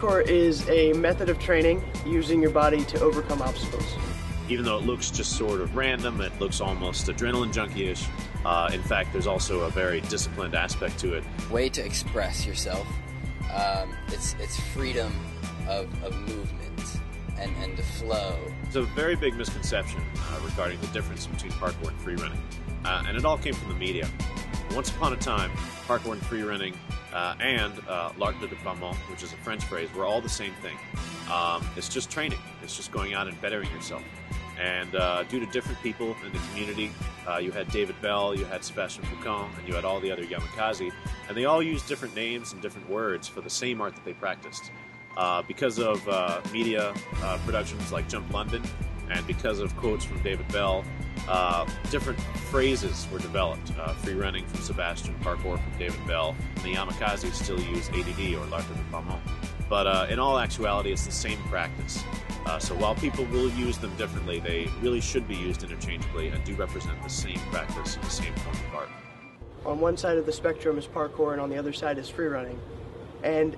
Parkour is a method of training using your body to overcome obstacles. Even though it looks just sort of random, it looks almost adrenaline junkie-ish. In fact, there's also a very disciplined aspect to it. Way to express yourself. It's freedom of movement and the flow. There's a very big misconception regarding the difference between parkour and free running. And it all came from the media. Once upon a time, parkour and free running and l'art de déploiement, which is a French phrase, were all the same thing. It's just training. It's just going out and bettering yourself. And due to different people in the community, you had David Bell, you had Sebastian Foucan, and you had all the other Yamakaze, and they all used different names and different words for the same art that they practiced. Because of media productions like Jump London, and because of quotes from David Bell, different phrases were developed. Free running from Sebastian, parkour from David Bell, and the Yamakaze still use ADD, or l'art de déploiement. But in all actuality, it's the same practice. So while people will use them differently, they really should be used interchangeably and do represent the same practice and the same form of art. On one side of the spectrum is parkour, and on the other side is free running. And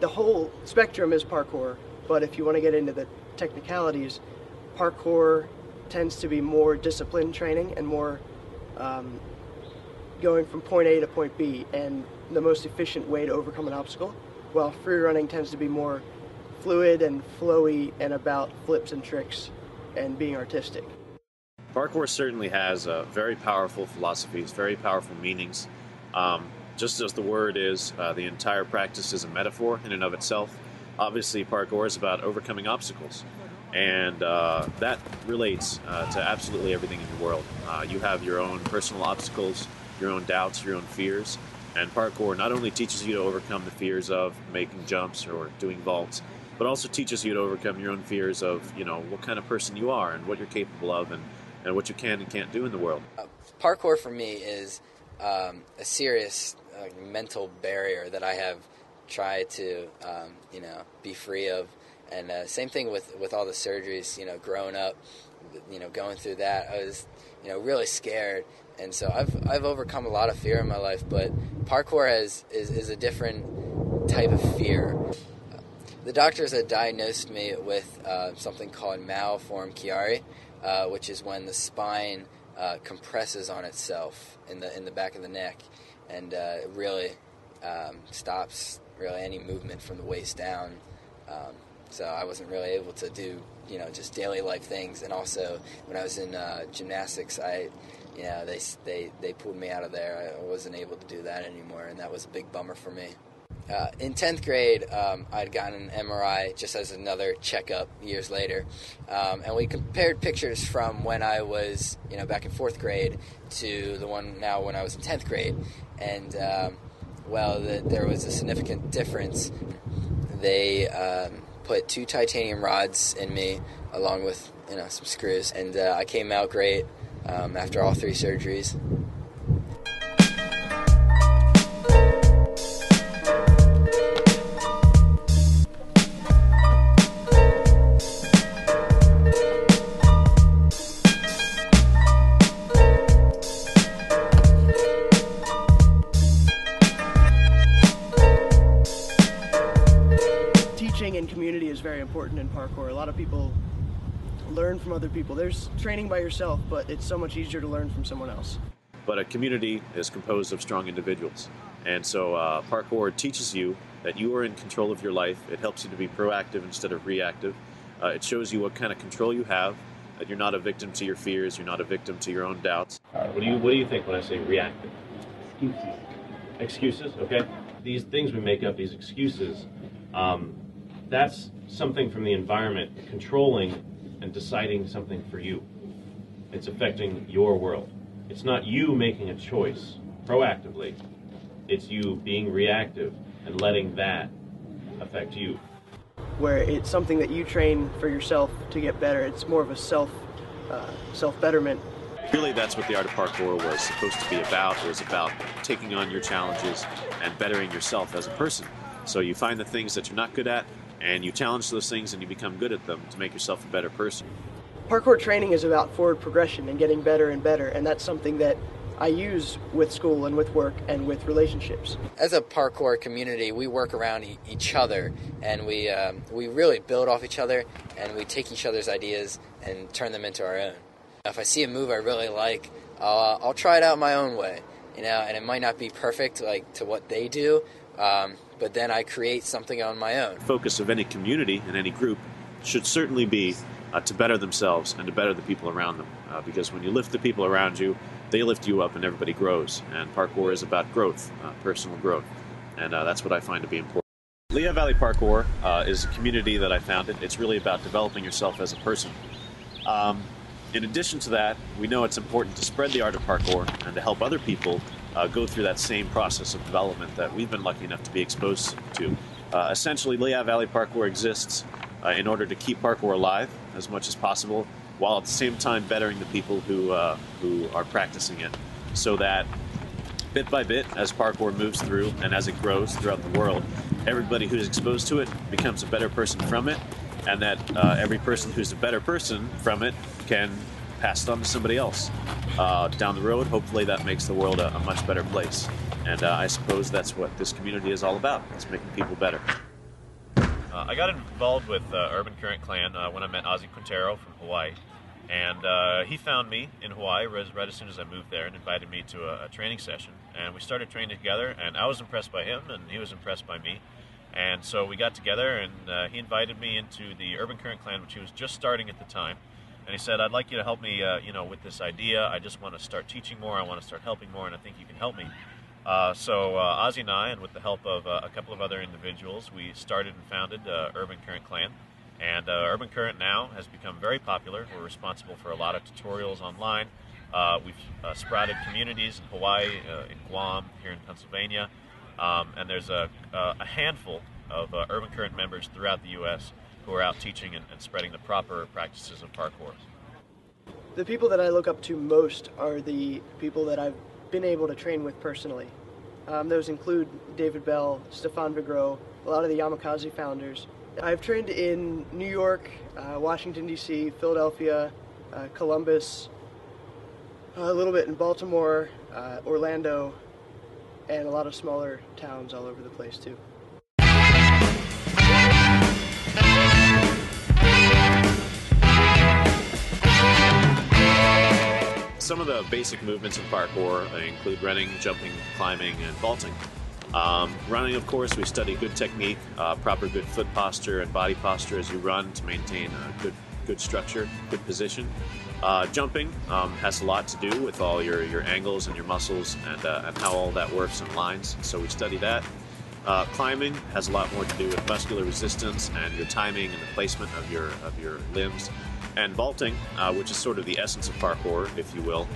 the whole spectrum is parkour, but if you want to get into the technicalities, parkour tends to be more disciplined training and more going from point A to point B and the most efficient way to overcome an obstacle, while free running tends to be more fluid and flowy and about flips and tricks and being artistic. Parkour certainly has very powerful philosophies, very powerful meanings. Just as the word is, the entire practice is a metaphor in and of itself. Obviously, parkour is about overcoming obstacles, and that relates to absolutely everything in the world. You have your own personal obstacles, your own doubts, your own fears, and parkour not only teaches you to overcome the fears of making jumps or doing vaults, but also teaches you to overcome your own fears of, you know, what kind of person you are and what you're capable of and what you can and can't do in the world. Parkour for me is a serious mental barrier that I have tried to, be free of. And same thing with all the surgeries, growing up, going through that, I was, really scared. And so I've overcome a lot of fear in my life, but parkour is a different type of fear. The doctors had diagnosed me with something called malformed Chiari, which is when the spine compresses on itself in the back of the neck, and it really stops really any movement from the waist down. So I wasn't really able to do just daily life things, and also when I was in gymnastics, they pulled me out of there. I wasn't able to do that anymore, and that was a big bummer for me. In 10th grade, I'd gotten an MRI just as another checkup years later, and we compared pictures from when I was, back in 4th grade to the one now when I was in 10th grade, and there was a significant difference. They put 2 titanium rods in me along with some screws, and I came out great after all 3 surgeries. And community is very important in parkour. A lot of people learn from other people. There's training by yourself, but it's so much easier to learn from someone else. But a community is composed of strong individuals. And so parkour teaches you that you are in control of your life. It helps you to be proactive instead of reactive. It shows you what kind of control you have, that you're not a victim to your fears, you're not a victim to your own doubts. What do you think when I say reactive? Excuses, okay? These things we make up, these excuses, that's something from the environment controlling and deciding something for you. It's affecting your world. It's not you making a choice proactively. It's you being reactive and letting that affect you. Where it's something that you train for yourself to get better. It's more of a self-betterment. Really, that's what the art of parkour was supposed to be about. It was about taking on your challenges and bettering yourself as a person. So you find the things that you're not good at, and you challenge those things and you become good at them to make yourself a better person. Parkour training is about forward progression and getting better and better, and that's something that I use with school and with work and with relationships. As a parkour community, we work around each other, and we really build off each other, and we take each other's ideas and turn them into our own. If I see a move I really like, I'll try it out my own way, and it might not be perfect like to what they do, but then I create something on my own. The focus of any community and any group should certainly be to better themselves and to better the people around them, because when you lift the people around you, they lift you up and everybody grows. And parkour is about growth, personal growth, and that's what I find to be important. Lehigh Valley Parkour is a community that I founded. It's really about developing yourself as a person. In addition to that, we know it's important to spread the art of parkour and to help other people go through that same process of development that we've been lucky enough to be exposed to. Essentially, Lehigh Valley Parkour exists in order to keep parkour alive as much as possible, while at the same time bettering the people who are practicing it, so that bit by bit, as parkour moves through and as it grows throughout the world, everybody who's exposed to it becomes a better person from it, and that every person who's a better person from it can pass it on to somebody else. Down the road, hopefully that makes the world a much better place. And I suppose that's what this community is all about. It's making people better. I got involved with Urban Current Clan when I met Ozzy Quintero from Hawaii. And he found me in Hawaii right as soon as I moved there and invited me to a training session. And we started training together, and I was impressed by him, and he was impressed by me. And so we got together, and he invited me into the Urban Current Clan, which he was just starting at the time. And he said, I'd like you to help me with this idea. I just want to start teaching more. I want to start helping more, and I think you can help me. So Ozzy and I, and with the help of a couple of other individuals, we started and founded Urban Current Clan. And Urban Current now has become very popular. We're responsible for a lot of tutorials online. We've sprouted communities in Hawaii, in Guam, here in Pennsylvania. And there's a handful of Urban Current members throughout the U.S. who are out teaching and spreading the proper practices of parkour. The people that I look up to most are the people that I've been able to train with personally. Those include David Bell, Stefan Vigreau, a lot of the Yamakaze founders. I've trained in New York, Washington, D.C., Philadelphia, Columbus, a little bit in Baltimore, Orlando, and a lot of smaller towns all over the place too. Some of the basic movements in parkour include running, jumping, climbing, and vaulting. Running, of course, we study good technique, proper good foot posture and body posture as you run to maintain a good structure, good position. Jumping has a lot to do with all your angles and your muscles and how all that works in lines, so we study that. Climbing has a lot more to do with muscular resistance and your timing and the placement of your limbs. And vaulting, which is sort of the essence of parkour, if you will,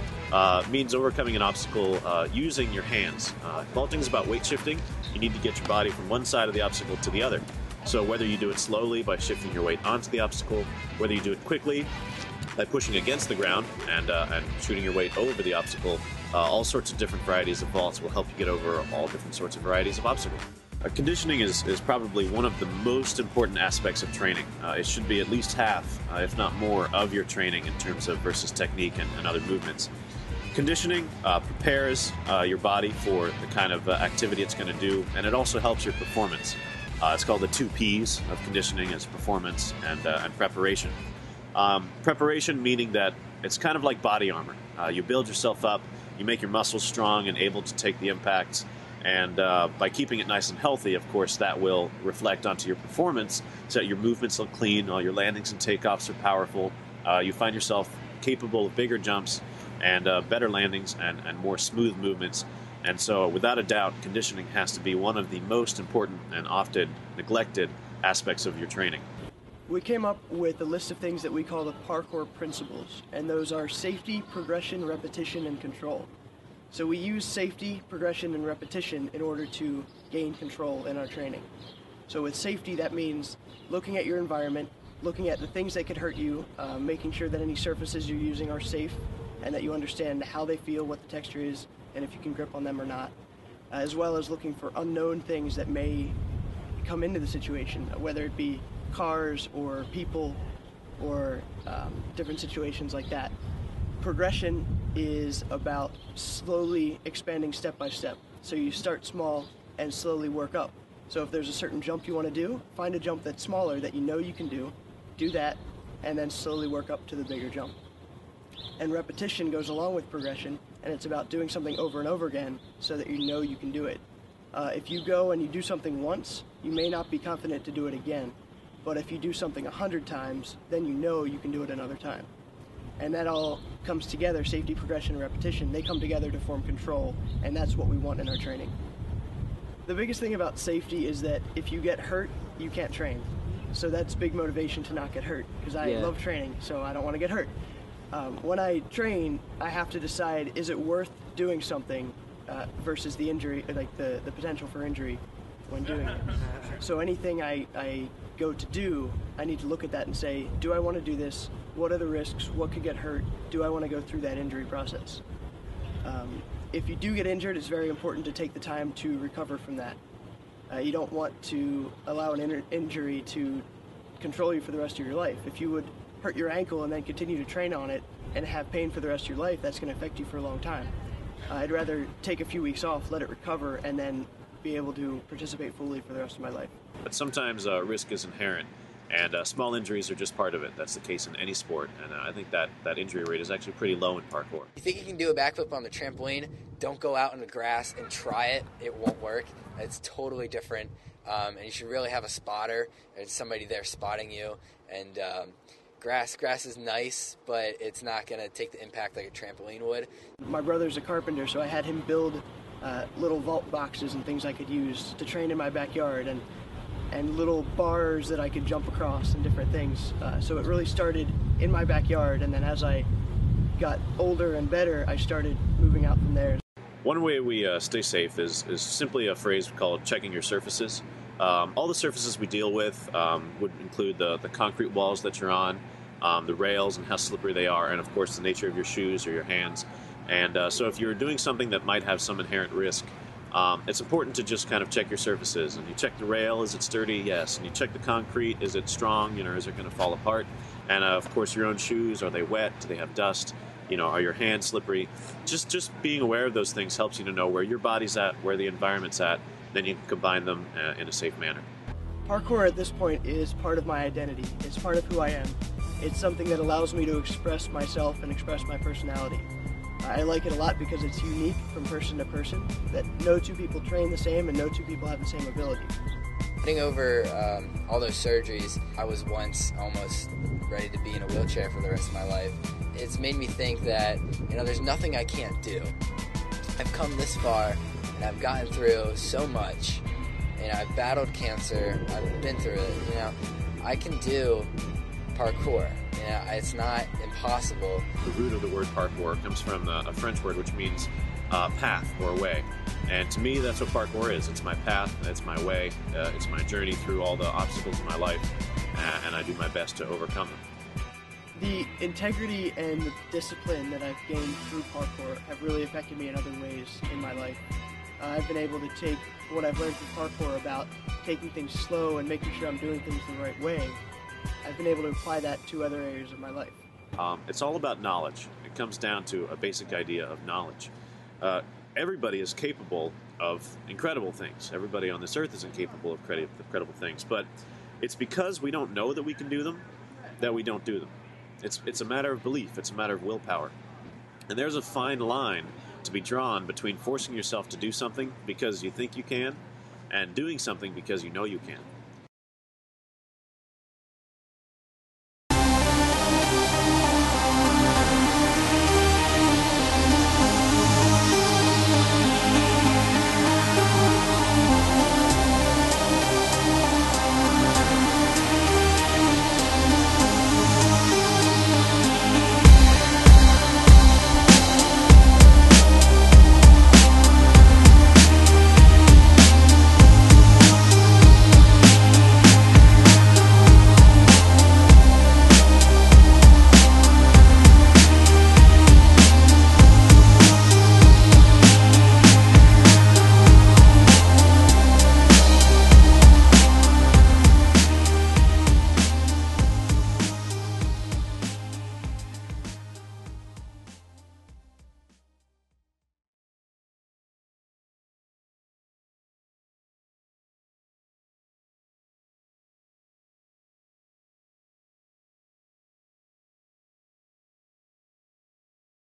means overcoming an obstacle using your hands. Vaulting is about weight shifting. You need to get your body from one side of the obstacle to the other. So whether you do it slowly by shifting your weight onto the obstacle, whether you do it quickly by pushing against the ground and shooting your weight over the obstacle, all sorts of different varieties of vaults will help you get over all different sorts of varieties of obstacles. Conditioning is probably one of the most important aspects of training. It should be at least half, if not more, of your training in terms of versus technique and other movements. Conditioning prepares your body for the kind of activity it's going to do, and it also helps your performance. It's called the 2 Ps of conditioning: is performance and preparation. Preparation meaning that it's kind of like body armor. You build yourself up, you make your muscles strong and able to take the impacts. And by keeping it nice and healthy, of course, that will reflect onto your performance so that your movements look clean, all your landings and takeoffs are powerful. You find yourself capable of bigger jumps and better landings and more smooth movements. And so, without a doubt, conditioning has to be one of the most important and often neglected aspects of your training. We came up with a list of things that we call the parkour principles, and those are safety, progression, repetition, and control. So we use safety, progression, and repetition in order to gain control in our training. So with safety, that means looking at your environment, looking at the things that could hurt you, making sure that any surfaces you're using are safe, and that you understand how they feel, what the texture is, and if you can grip on them or not, as well as looking for unknown things that may come into the situation, whether it be cars or people or different situations like that. Progression is about slowly expanding step by step. So you start small and slowly work up. So if there's a certain jump you want to do, find a jump that's smaller that you know you can do that, and then slowly work up to the bigger jump. And repetition goes along with progression, and it's about doing something over and over again so that you know you can do it. If you go and you do something once, you may not be confident to do it again. But if you do something 100 times, then you know you can do it another time. And that all comes together, safety, progression, and repetition. They come together to form control, and that's what we want in our training. The biggest thing about safety is that if you get hurt, you can't train. So that's big motivation to not get hurt, because I love training, so I don't want to get hurt. When I train, I have to decide, is it worth doing something versus the injury, like the potential for injury when doing it. So anything I go to do, I need to look at that and say, do I want to do this? What are the risks? What could get hurt? Do I want to go through that injury process? If you do get injured, it's very important to take the time to recover from that. You don't want to allow an injury to control you for the rest of your life. If you would hurt your ankle and then continue to train on it and have pain for the rest of your life, that's going to affect you for a long time. I'd rather take a few weeks off, let it recover, and then be able to participate fully for the rest of my life. But sometimes risk is inherent, and small injuries are just part of it. That's the case in any sport, and I think that injury rate is actually pretty low in parkour. You think you can do a backflip on the trampoline? Don't go out in the grass and try it. It won't work. It's totally different, and you should really have a spotter and somebody there spotting you. And grass is nice, but it's not going to take the impact like a trampoline would. My brother's a carpenter, so I had him build little vault boxes and things I could use to train in my backyard, and little bars that I could jump across and different things. So it really started in my backyard, and then as I got older and better, I started moving out from there. One way we stay safe is simply a phrase called checking your surfaces. All the surfaces we deal with would include the concrete walls that you're on, the rails and how slippery they are, and of course the nature of your shoes or your hands. And so if you're doing something that might have some inherent risk, it's important to just kind of check your surfaces. And you check the rail, is it sturdy? Yes. And you check the concrete, is it strong? Is it going to fall apart? And of course your own shoes, are they wet? Do they have dust? Are your hands slippery? Just being aware of those things helps you to know where your body's at, where the environment's at, then you can combine them in a safe manner. Parkour at this point is part of my identity. It's part of who I am. It's something that allows me to express myself and express my personality. I like it a lot because it's unique from person to person, that no two people train the same and no two people have the same ability. Getting over all those surgeries, I was once almost ready to be in a wheelchair for the rest of my life. It's made me think that, there's nothing I can't do. I've come this far, and I've gotten through so much. I've battled cancer, I've been through it, I can do parkour. It's not impossible. The root of the word parkour comes from a French word which means path or way. And to me, that's what parkour is. It's my path, it's my way, it's my journey through all the obstacles in my life, and I do my best to overcome them. The integrity and the discipline that I've gained through parkour have really affected me in other ways in my life. I've been able to take what I've learned from parkour about taking things slow and making sure I'm doing things the right way. I've been able to apply that to other areas of my life. It's all about knowledge. It comes down to a basic idea of knowledge. Everybody is capable of incredible things. Everybody on this earth is incapable of incredible things. But it's because we don't know that we can do them that we don't do them. It's a matter of belief. It's a matter of willpower. And there's a fine line to be drawn between forcing yourself to do something because you think you can and doing something because you know you can.